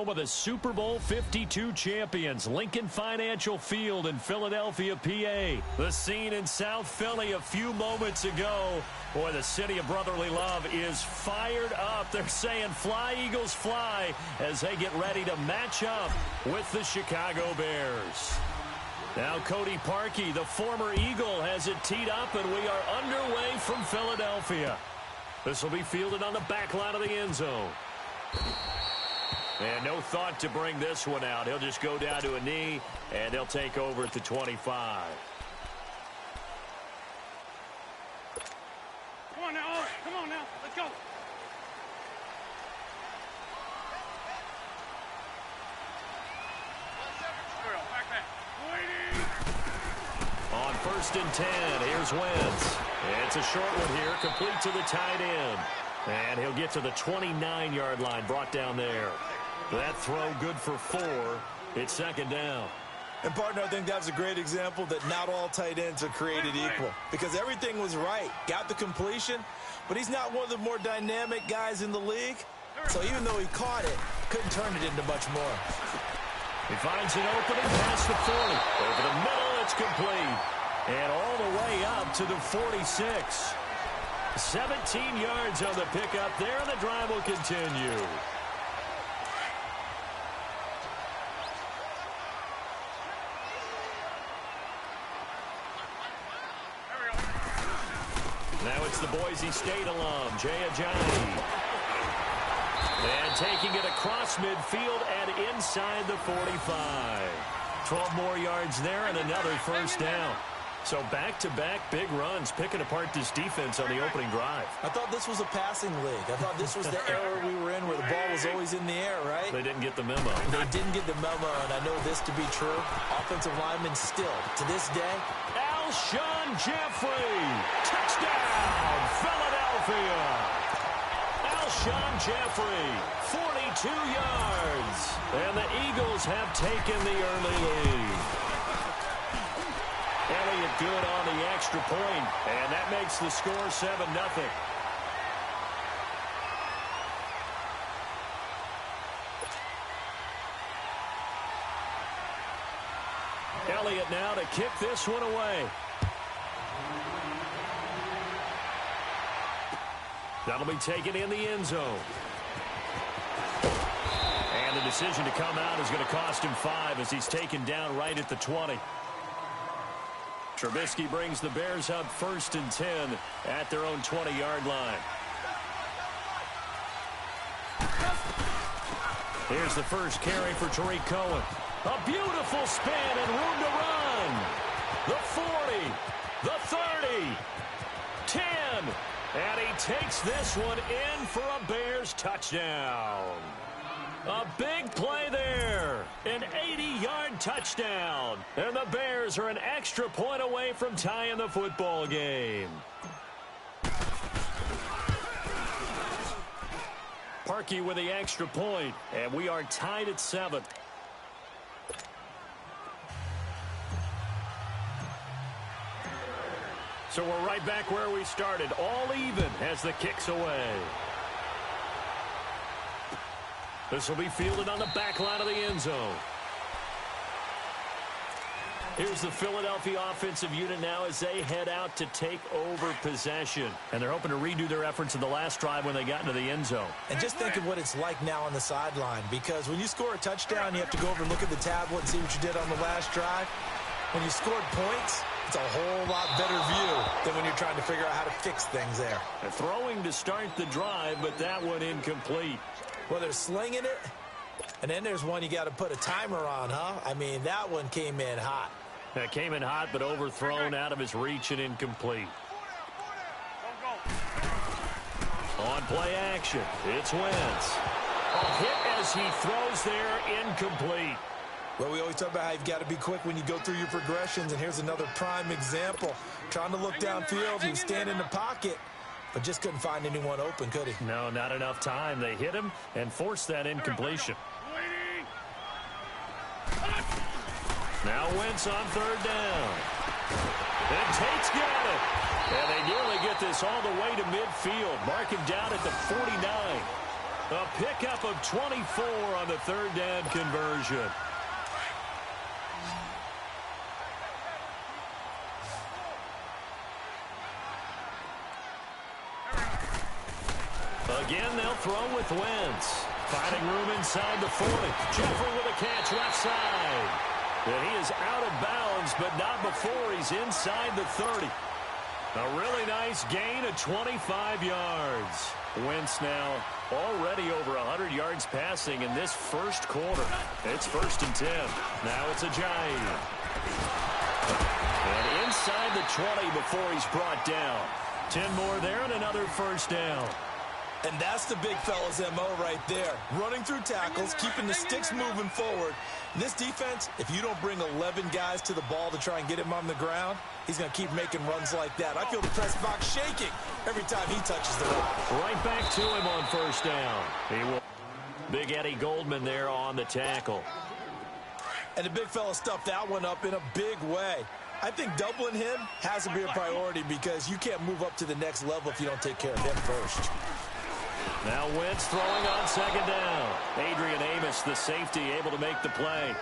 home of the Super Bowl 52 champions, Lincoln Financial Field in Philadelphia, PA. The scene in South Philly a few moments ago. Boy, the city of brotherly love is fired up. They're saying, "Fly, Eagles, fly," as they get ready to match up with the Chicago Bears. Now Cody Parkey, the former Eagle, has it teed up, and we are underway from Philadelphia. This will be fielded on the back line of the end zone. And no thought to bring this one out. He'll just go down to a knee, and they'll take over at the 25. Come on now. Come on now. Let's go. On 1st and 10, here's Wentz. It's a short one here, complete to the tight end. And he'll get to the 29-yard line, brought down there. That throw good for 4. It's 2nd down. And, partner, I think that was a great example that not all tight ends are created equal. Because everything was right. Got the completion, but he's not one of the more dynamic guys in the league. So even though he caught it, couldn't turn it into much more. He finds an opening past the 40. Over the middle, it's complete. And all the way up to the 46. 17 yards on the pickup there, and the drive will continue. Now it's the Boise State alum, Jay Ajayi. And taking it across midfield and inside the 45. 12 more yards there and another 1st down. So back-to-back big runs, picking apart this defense on the opening drive. I thought this was a passing league. I thought this was the era we were in where the ball was always in the air, right? They didn't get the memo. They didn't get the memo, and I know this to be true. Offensive linemen still, to this day. Alshon Jeffrey, touchdown, Philadelphia. Alshon Jeffrey, 42 yards. And the Eagles have taken the early lead. Elliott good on the extra point, and that makes the score 7-0. Elliott now to kick this one away. That'll be taken in the end zone. And the decision to come out is going to cost him 5 as he's taken down right at the 20. Trubisky brings the Bears up 1st and 10 at their own 20-yard line. Here's the first carry for Tariq Cohen. A beautiful spin and room to run. The 40, the 30, 10. And he takes this one in for a Bears touchdown. A big play there. An 80-yard touchdown. And the Bears are an extra point away from tying the football game. Parkey with the extra point, and we are tied at 7. So we're right back where we started, all even as the kick's away. This will be fielded on the back line of the end zone. Here's the Philadelphia offensive unit now as they head out to take over possession. And they're hoping to redo their efforts in the last drive when they got into the end zone. And just think of what it's like now on the sideline, because when you score a touchdown, you have to go over and look at the tablet and see what you did on the last drive. When you scored points, it's a whole lot better view than when you're trying to figure out how to fix things there. And throwing to start the drive, but that one incomplete. Well, they're slinging it, and then there's one you got to put a timer on, huh? I mean, that one came in hot. That came in hot, but overthrown out of his reach and incomplete. On play action, it's Wentz. A hit as he throws there, incomplete. Well, we always talk about how you've got to be quick when you go through your progressions, and here's another prime example. Trying to look downfield, he was standing in the pocket, but just couldn't find anyone open, could he? No, not enough time. They hit him and forced that incompletion. Now Wentz on 3rd down. And Tate's got it. And they nearly get this all the way to midfield. Mark him down at the 49. A pickup of 24 on the third down conversion. Again, they'll throw with Wentz. Finding room inside the 40. Jeffrey with a catch left side. And he is out of bounds, but not before he's inside the 30. A really nice gain of 25 yards. Wentz now already over 100 yards passing in this first quarter. It's 1st and 10. Now it's Ajayi. And inside the 20 before he's brought down. 10 more there and another first down. And that's the big fella's MO right there. Running through tackles, keeping the sticks moving forward. This defense, if you don't bring 11 guys to the ball to try and get him on the ground, he's going to keep making runs like that. I feel the press box shaking every time he touches the rock. Right back to him on first down. He will. Big Eddie Goldman there on the tackle. And the big fella stuffed that one up in a big way. I think doubling him has to be a priority because you can't move up to the next level if you don't take care of him first. Now Wentz throwing on second down. Adrian Amos, the safety, able to make the play.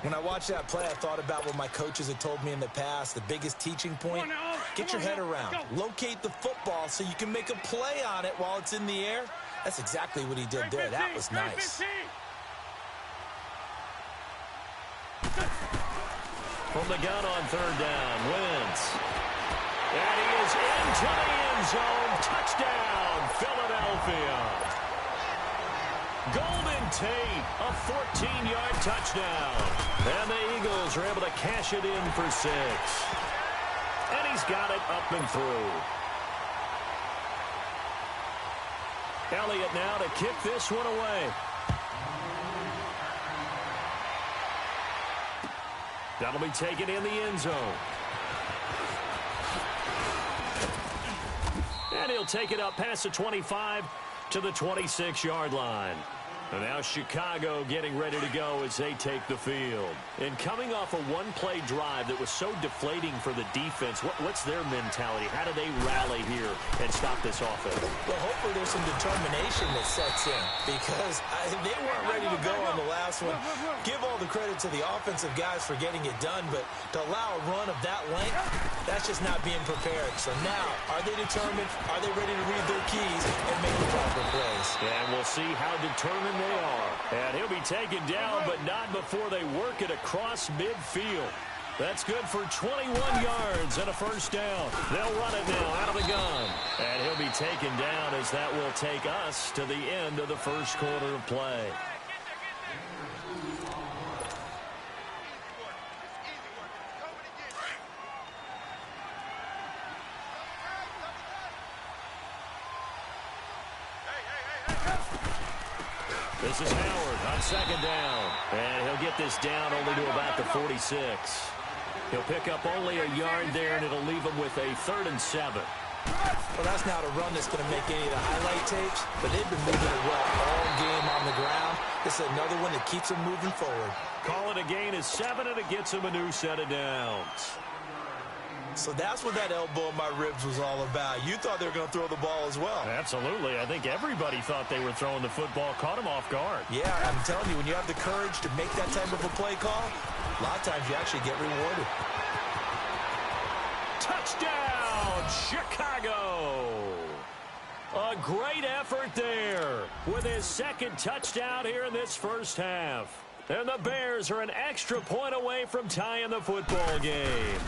When I watched that play, I thought about what my coaches had told me in the past. The biggest teaching point, get your head around. Locate the football so you can make a play on it while it's in the air. That's exactly what he did there. That was nice. From the gun on third down, Wentz. And he is into the end zone. Touchdown, Philadelphia. Golden Tate, a 14-yard touchdown. And the Eagles are able to cash it in for 6. And he's got it up and through. Elliott now to kick this one away. That'll be taken in the end zone. And he'll take it up past the 25 to the 26-yard line. And now Chicago getting ready to go as they take the field. And coming off a one-play drive that was so deflating for the defense, what's their mentality? How do they rally here and stop this offense? Well, hopefully there's some determination that sets in because they weren't ready to go on the last one. Give all the credit to the offensive guys for getting it done, but to allow a run of that length, that's just not being prepared. So now, are they determined? Are they ready to read their keys and make the proper plays? And we'll see how determined they are. And he'll be taken down, but not before they work it across midfield. That's good for 21 yards and a first down. They'll run it now out of the gun. And he'll be taken down as that will take us to the end of the first quarter of play. This is Howard on second down. And he'll get this down only to about the 46. He'll pick up only a yard there, and it'll leave him with a 3rd and 7. Well, that's not a run that's going to make any of the highlight tapes, but they've been moving it well all game on the ground. This is another one that keeps them moving forward. Call it a gain of 7, and it gets him a new set of downs. So that's what that elbow in my ribs was all about. You thought they were going to throw the ball as well. Absolutely. I think everybody thought they were throwing the football, caught him off guard. Yeah, I'm telling you, when you have the courage to make that type of a play call, a lot of times you actually get rewarded. Touchdown, Chicago! A great effort there with his second touchdown here in this first half. And the Bears are an extra point away from tying the football game.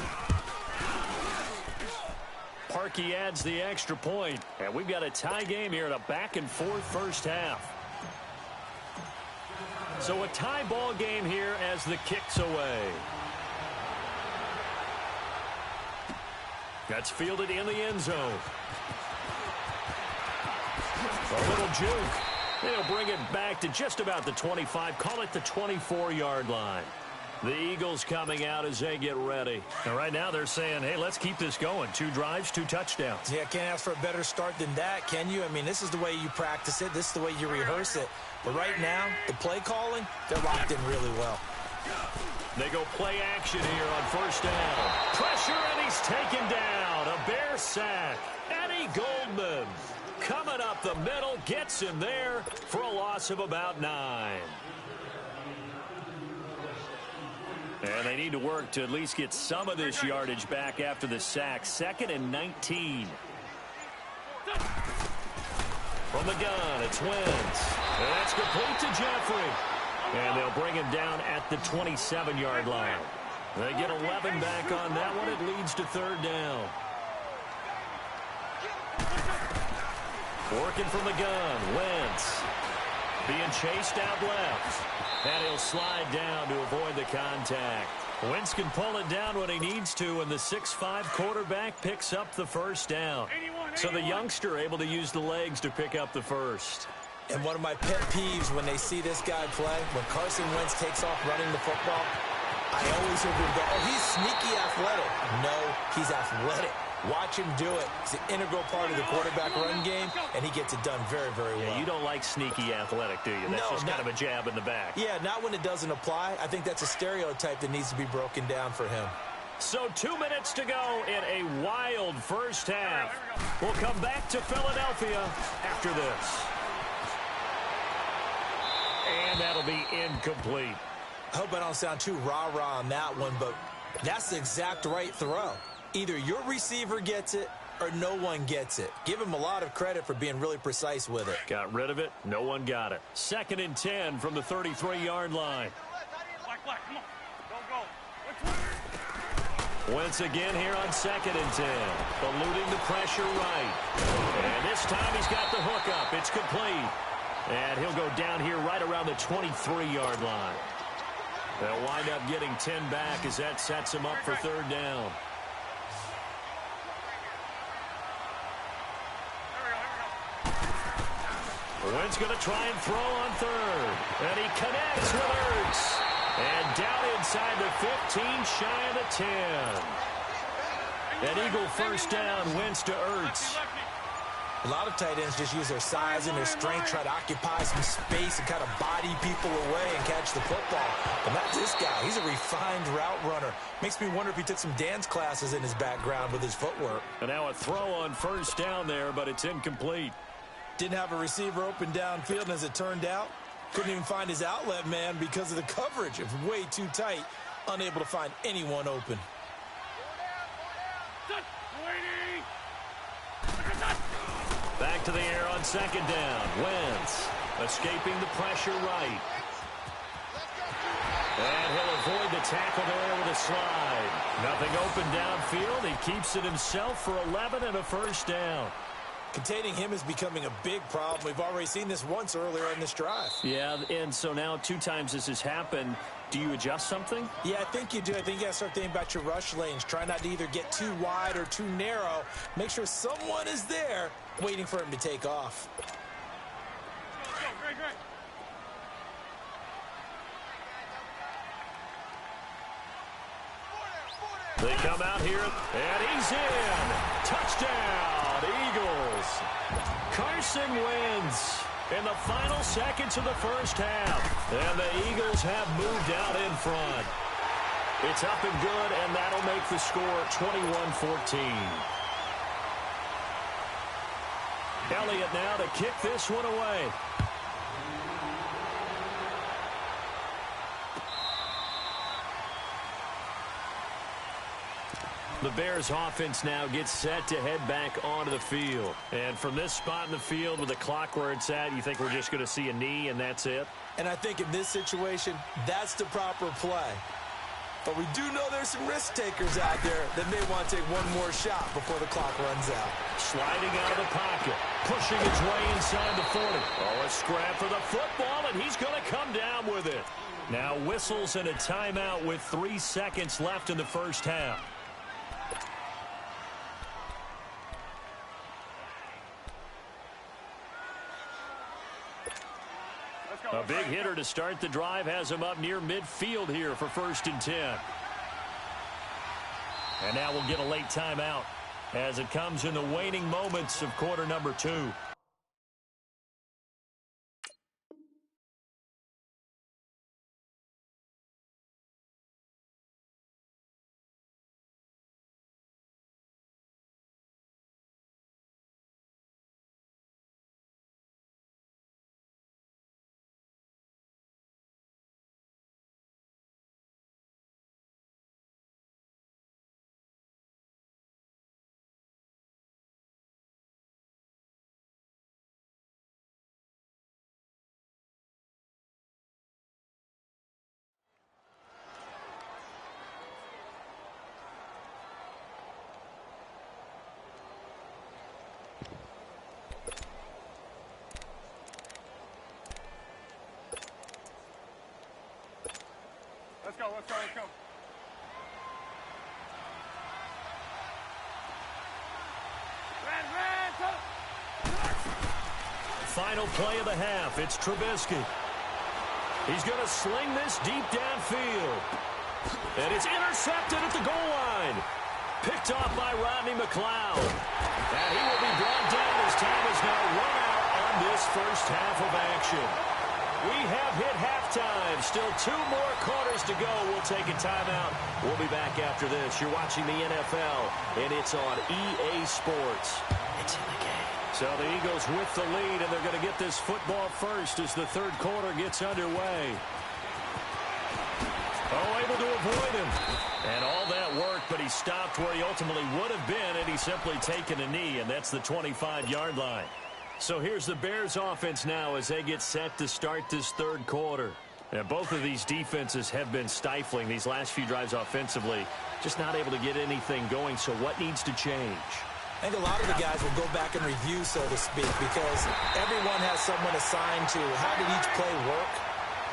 Parkey adds the extra point, and we've got a tie game here in a back-and-forth first half. So a tie ball game here as the kick's away. That's fielded in the end zone. A little juke. They'll bring it back to just about the 25, call it the 24-yard line. The Eagles coming out as they get ready. And right now they're saying, hey, let's keep this going. 2 drives, 2 touchdowns. Yeah, can't ask for a better start than that, can you? I mean, this is the way you practice it. This is the way you rehearse it. But right now, the play calling, they're locked in really well. They go play action here on first down. Pressure, and he's taken down. A Bear sack. Eddie Goldman. Coming up the middle, gets him there for a loss of about 9. And they need to work to at least get some of this yardage back after the sack. 2nd and 19. From the gun, it's Wentz. And that's complete to Jeffrey. And they'll bring him down at the 27-yard line. They get 11 back on that one. It leads to 3rd down. Working from the gun, Wentz. Being chased out left. And he'll slide down to avoid the contact. Wentz can pull it down when he needs to, and the 6'5" quarterback picks up the 1st down. So the youngster able to use the legs to pick up the 1st. And one of my pet peeves when they see this guy play, when Carson Wentz takes off running the football, I always hear people go, oh, he's sneaky athletic. No, he's athletic. Watch him do it. It's an integral part of the quarterback run game, and he gets it done very, very well. Yeah, you don't like sneaky athletic, do you? That's just kind of a jab in the back. Yeah, not when it doesn't apply. I think that's a stereotype that needs to be broken down for him. So 2 minutes to go in a wild first half. We'll come back to Philadelphia after this. And that'll be incomplete. I hope I don't sound too rah-rah on that one, but that's the exact right throw. Either your receiver gets it or no one gets it. Give him a lot of credit for being really precise with it. Got rid of it. No one got it. 2nd and 10 from the 33-yard line. Black, come on. Don't go. Wentz again here on 2nd and 10. Eluding the pressure right. And this time he's got the hook up. It's complete. And he'll go down here right around the 23-yard line. They'll wind up getting 10 back as that sets him up for 3rd down. Wentz going to try and throw on 3rd. And he connects with Ertz. And down inside the 15, shy of the 10. An Eagle 1st down, Wentz to Ertz. A lot of tight ends just use their size and their strength, try to occupy some space and kind of body people away and catch the football. But not this guy. He's a refined route runner. Makes me wonder if he took some dance classes in his background with his footwork. And now a throw on 1st down there, but it's incomplete. Didn't have a receiver open downfield, and as it turned out, couldn't even find his outlet man because of the coverage. It was way too tight, unable to find anyone open. Back to the air on 2nd down. Wentz escaping the pressure right. And he'll avoid the tackle there with a slide. Nothing open downfield. He keeps it himself for 11 and a 1st down. Containing him is becoming a big problem. We've already seen this once earlier in this drive. Yeah, and so now 2 times this has happened. Do you adjust something? Yeah, I think you do. I think you got to start thinking about your rush lanes. Try not to either get too wide or too narrow. Make sure someone is there waiting for him to take off. Great. They come out here, and he's in. Touchdown, Eagles. Carson Wentz in the final seconds of the 1st half. And the Eagles have moved out in front. It's up and good, and that'll make the score 21-14. Elliott now to kick this one away. The Bears offense now gets set to head back onto the field. And from this spot in the field with the clock where it's at, you think we're just going to see a knee and that's it? And I think in this situation, that's the proper play. But we do know there's some risk takers out there that may want to take one more shot before the clock runs out. Sliding out of the pocket, pushing his way inside the 40. Oh, a scrap for the football, and he's going to come down with it. Now whistles and a timeout with 3 seconds left in the 1st half. A big hitter to start the drive has him up near midfield here for 1st and 10. And now we'll get a late timeout as it comes in the waning moments of quarter number 2. Let's go, let's go, let's go. Final play of the half. It's Trubisky. He's going to sling this deep downfield. And it's intercepted at the goal line. Picked off by Rodney McLeod. And he will be brought down as time is now run out on this first half of action. We have hit halftime. Still 2 more quarters to go. We'll take a timeout. We'll be back after this. You're watching the NFL, and it's on EA Sports. It's in the game. So the Eagles with the lead, and they're going to get this football first as the third quarter gets underway. Oh, able to avoid him. And all that work, but he stopped where he ultimately would have been, and he's simply taken a knee, and that's the 25-yard line. So here's the Bears offense now as they get set to start this third quarter. And both of these defenses have been stifling these last few drives offensively. Just not able to get anything going, so what needs to change? I think a lot of the guys will go back and review, so to speak, because everyone has someone assigned to how did each play work.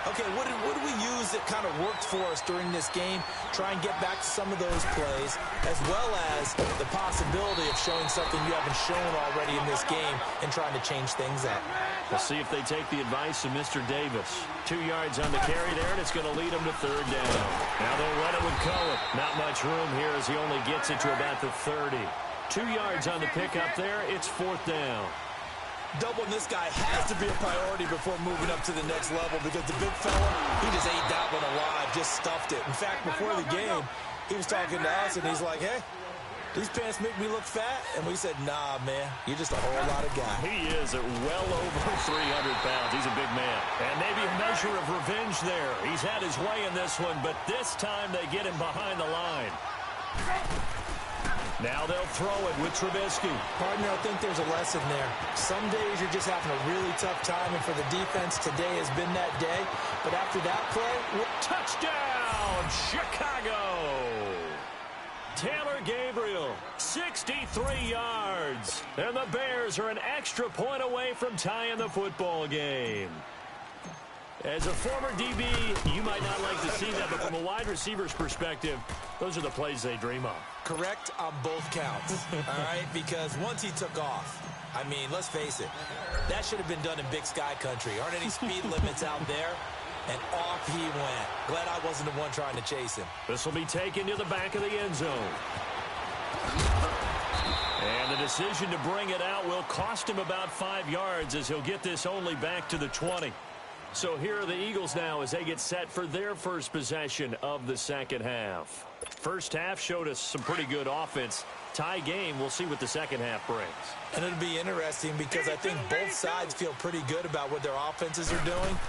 Okay, what did we use that kind of worked for us during this game? Try and get back to some of those plays, as well as the possibility of showing something you haven't shown already in this game and trying to change things up. We'll see if they take the advice of Mr. Davis. 2 yards on the carry there, and it's going to lead them to third down. Now they'll run it with Cohen. Not much room here as he only gets it to about the 30. 2 yards on the pickup there. It's fourth down. Doubling this guy has to be a priority before moving up to the next level because the big fella, he just ate that one alive, just stuffed it. In fact, before the game, he was talking to us, and he's like, hey, these pants make me look fat? And we said, nah, man, you're just a whole lot of guy. He is at well over 300 pounds. He's a big man. And maybe a measure of revenge there. He's had his way in this one, but this time they get him behind the line. Now they'll throw it with Trubisky. Partner, I think there's a lesson there. Some days you're just having a really tough time, and for the defense, today has been that day. But after that play, touchdown, Chicago! Taylor Gabriel, 63 yards. And the Bears are an extra point away from tying the football game. As a former DB, you might not like to see that, but from a wide receiver's perspective, those are the plays they dream of. Correct on both counts, all right? Because once he took off, I mean, let's face it, that should have been done in Big Sky Country. Aren't any speed limits out there? And off he went. Glad I wasn't the one trying to chase him. This will be taken to the back of the end zone. And the decision to bring it out will cost him about 5 yards as he'll get this only back to the 20. So here are the Eagles now as they get set for their first possession of the second half. First half showed us some pretty good offense. Tie game, we'll see what the second half brings. And it'll be interesting because I think both sides feel pretty good about what their offenses are doing.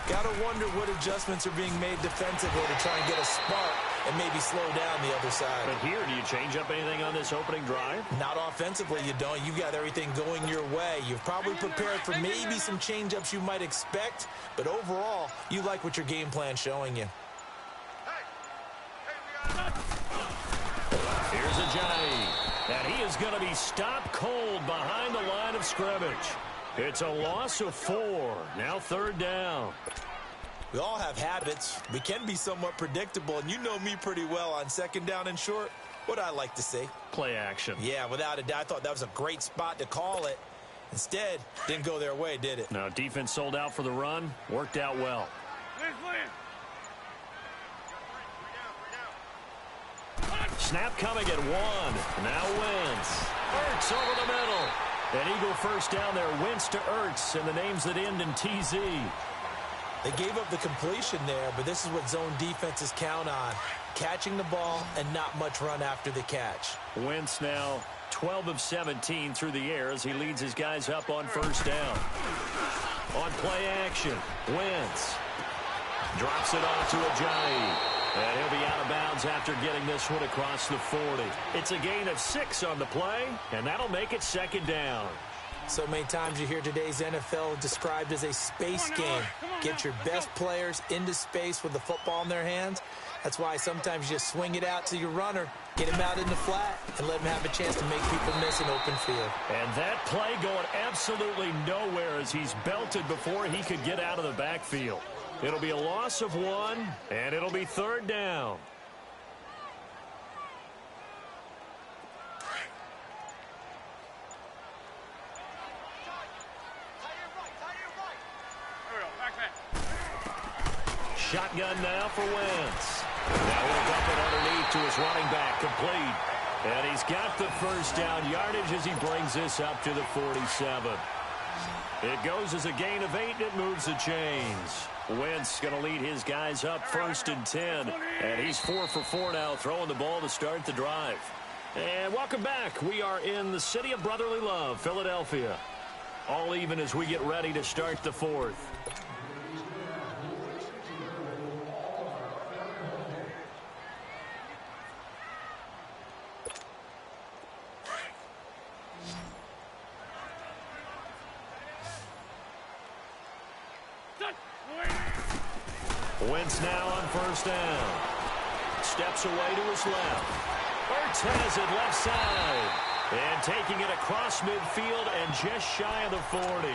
Got to wonder what adjustments are being made defensively to try and get a spark and maybe slow down the other side. But here, do you change up anything on this opening drive? Not offensively, you don't. You've got everything going your way. You've probably prepared for maybe some change-ups you might expect, but overall, you like what your game plan's showing you. Here's Ajayi, and he is going to be stopped cold behind the line of scrimmage. It's a loss of 4. Now third down. We all have habits. We can be somewhat predictable, and you know me pretty well on second down and short. What I like to say? Play action. Yeah, without a doubt. I thought that was a great spot to call it. Instead, didn't go their way, did it? No, defense sold out for the run. Worked out well. Snap coming at 1. Now Wentz. Ertz over the middle. An Eagle first down there. Wentz to Ertz, and the names that end in TZ. They gave up the completion there, but this is what zone defenses count on. Catching the ball and not much run after the catch. Wentz now 12 of 17 through the air as he leads his guys up on first down. On play action, Wentz drops it off to Ajayi. And he'll be out of bounds after getting this one across the 40. It's a gain of 6 on the play, and that'll make it second down. So many times you hear today's NFL described as a space game. Get your best players into space with the football in their hands. That's why sometimes you just swing it out to your runner, get him out in the flat, and let him have a chance to make people miss an open field. And that play going absolutely nowhere as he's belted before he could get out of the backfield. It'll be a loss of 1, and it'll be third down. Shotgun now for Wentz. Now he'll dump it underneath to his running back, complete. And he's got the first down yardage as he brings this up to the 47. It goes as a gain of 8, and it moves the chains. Wentz going to lead his guys up 1st and 10. And he's 4 for 4 now, throwing the ball to start the drive. And welcome back. We are in the city of brotherly love, Philadelphia. All even as we get ready to start the 4th. Wentz now on first down. Steps away to his left. Ertz has it left side. And taking it across midfield and just shy of the 40.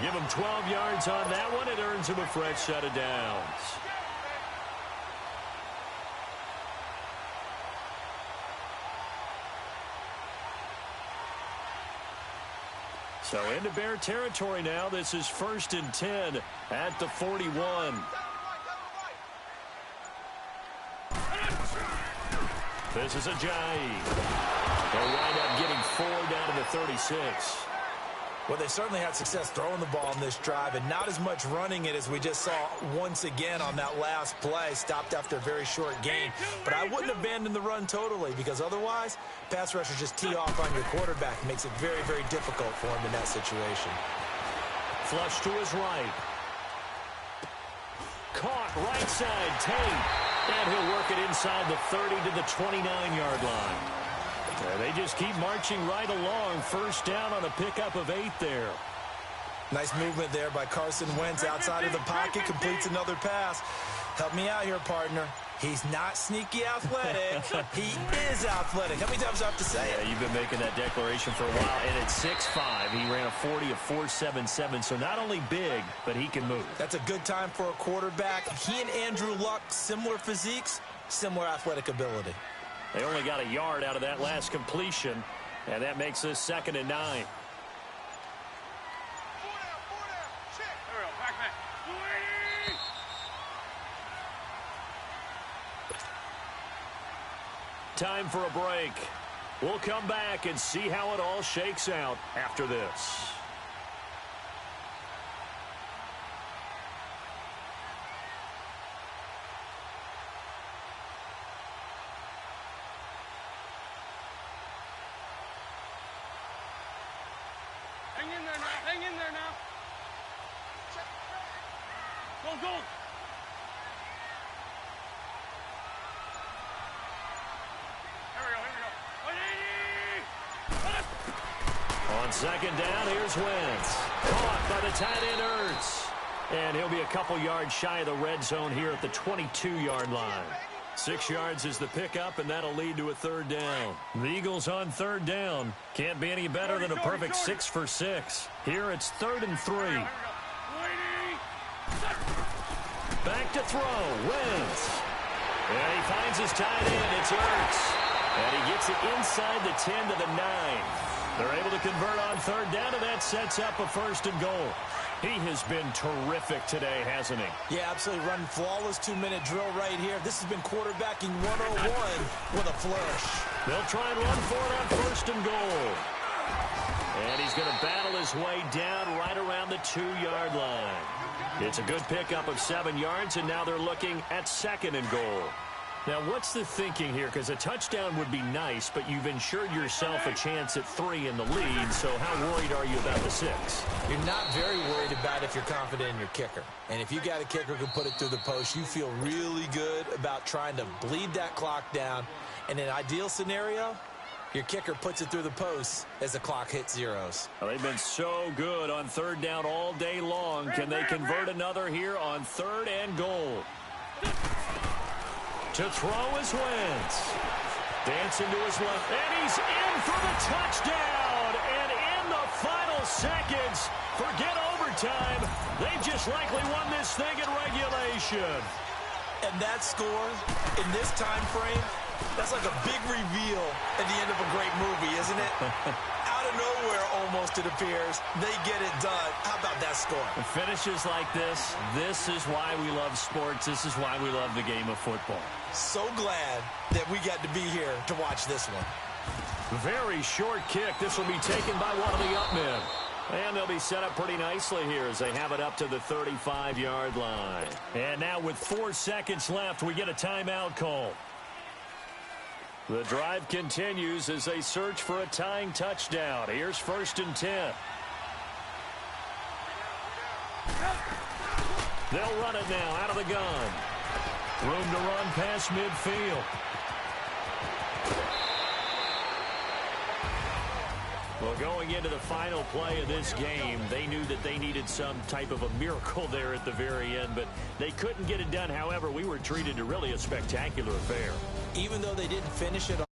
Give him 12 yards on that one. It earns him a fresh set of downs. So into Bear territory now. This is 1st and 10 at the 41. This is Ajayi. They'll wind up getting 4 down to the 36. Well, they certainly had success throwing the ball on this drive and not as much running it as we just saw once again on that last play. Stopped after a very short gain. But I wouldn't abandon the run totally because otherwise, pass rushers just tee off on your quarterback. It makes it very, very difficult for him in that situation. Flush to his right. Caught right side, Tate. And he'll work it inside the 30 to the 29-yard line. And they just keep marching right along. First down on a pickup of 8 there. Nice movement there by Carson Wentz outside of the pocket. Completes another pass. Help me out here, partner. He's not sneaky athletic. He is athletic. How many times do I have to say it? Yeah, you've been making that declaration for a while. And at 6'5", he ran a 40 of 4.77. So not only big, but he can move. That's a good time for a quarterback. He and Andrew Luck, similar physiques, similar athletic ability. They only got a yard out of that last completion, and that makes this 2nd and 9. Time for a break. We'll come back and see how it all shakes out after this. Hang in there now. Hang in there now. Go, go. On 2nd down, here's Wentz. Caught by the tight end Ertz. And he'll be a couple yards shy of the red zone here at the 22-yard line. 6 yards is the pickup, and that'll lead to a 3rd down. The Eagles on 3rd down. Can't be any better than a perfect 6 for 6. Here it's 3rd and 3. Back to throw. Wentz. And he finds his tight end. It's Ertz. And he gets it inside the 10 to the 9. They're able to convert on 3rd down, and that sets up a 1st and goal. He has been terrific today, hasn't he? Yeah, absolutely. Running flawless 2-minute drill right here. This has been quarterbacking 101 with a flourish. They'll try and run for it on 1st and goal. And he's going to battle his way down right around the 2-yard line. It's a good pickup of 7 yards, and now they're looking at 2nd and goal. Now, what's the thinking here? Because a touchdown would be nice, but you've ensured yourself a chance at 3 in the lead, so how worried are you about the 6? You're not very worried about if you're confident in your kicker. And if you got a kicker who can put it through the post, you feel really good about trying to bleed that clock down. In an ideal scenario, your kicker puts it through the post as the clock hits zeros. Well, they've been so good on 3rd down all day long. Can they convert another here on 3rd and goal? To throw is Wentz. Dancing to his left. And he's in for the touchdown. And in the final seconds. Forget overtime. They've just likely won this thing in regulation. And that score in this time frame, that's like a big reveal at the end of a great movie, isn't it? Out of nowhere, almost, it appears. They get it done. How about that score? Finishes like this is why we love sports. This is why we love the game of football. So glad that we got to be here to watch this one. Very short kick. This will be taken by one of the up men. And they'll be set up pretty nicely here as they have it up to the 35-yard line. And now with 4 seconds left, we get a timeout call. The drive continues as they search for a tying touchdown. Here's 1st and 10. They'll run it now out of the gun. Room to run past midfield. Well, going into the final play of this game, they knew that they needed some type of a miracle there at the very end, but they couldn't get it done. However, we were treated to really a spectacular affair. Even though they didn't finish it